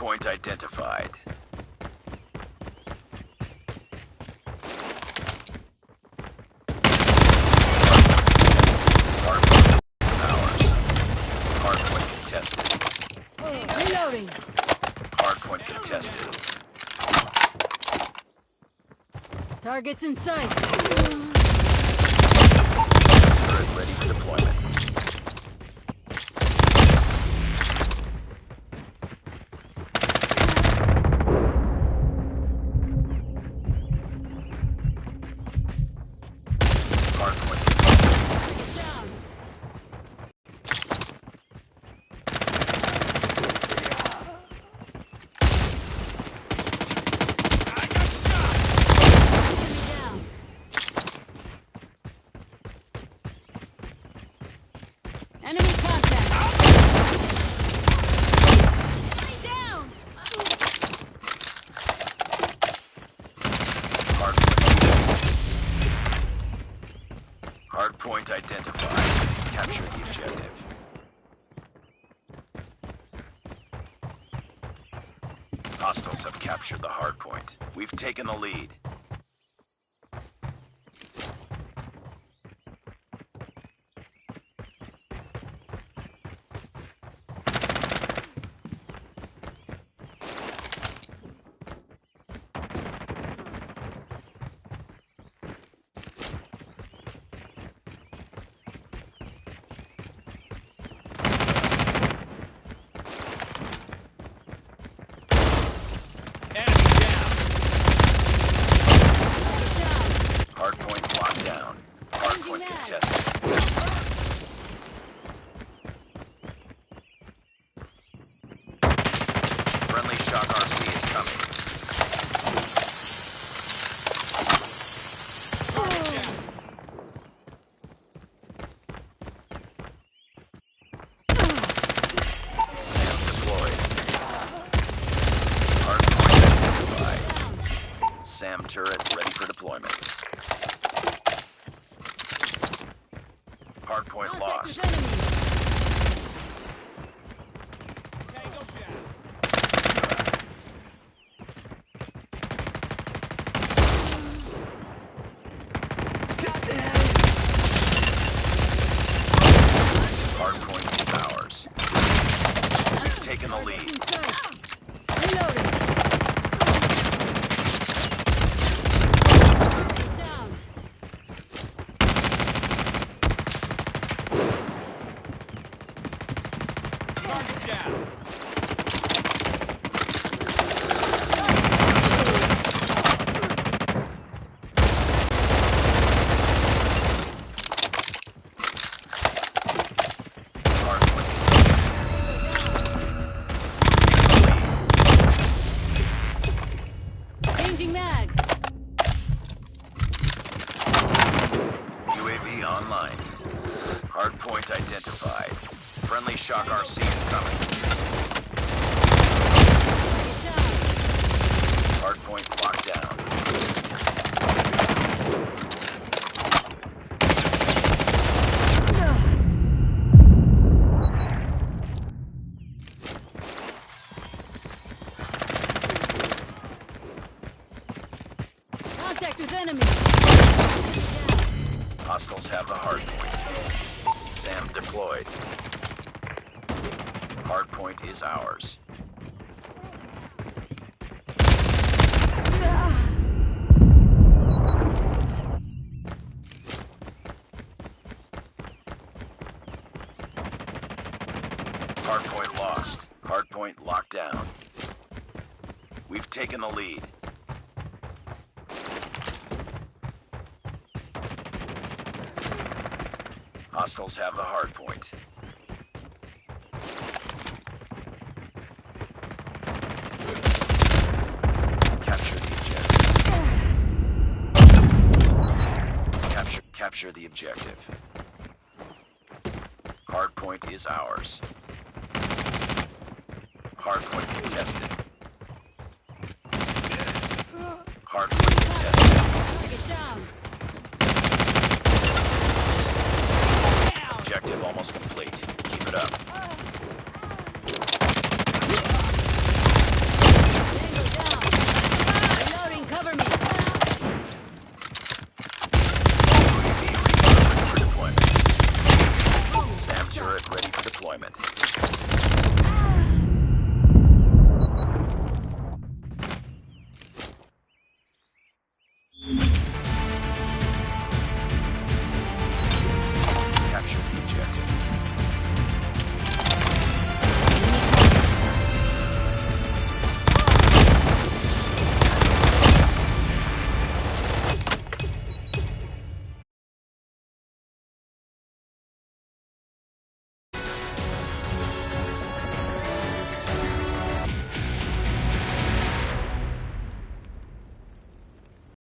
Hardpoint identified. Hardpoint is ours. Hardpoint contested. Reloading. Hardpoint contested. Targets in sight. Turret ready for deployment. Enemy contact. Lay down. Hardpoint identified. Capture the objective. Hostiles have captured the hardpoint. We've taken the lead. Hardpoint locked down. Hardpoint contested. Friendly shock RC is coming. Sam deployed. Hardpoint identified. Sam turret ready for deployment. Hardpoint lost. Hardpoint is ours. We've taken the lead. Reloading. Changing mag. UAV online. Hardpoint identified. Friendly shock RC is coming. Hardpoint locked down. Contact with enemy. Hostiles have the hardpoint. Sam deployed. Hardpoint is ours. Hardpoint lost. Hardpoint locked down. We've taken the lead. Hostiles have the hardpoint. Capture the objective. Capture the objective. Hardpoint is ours. Hardpoint contested. Hardpoint contested. Target down. Objective almost complete. Keep it up. deployment.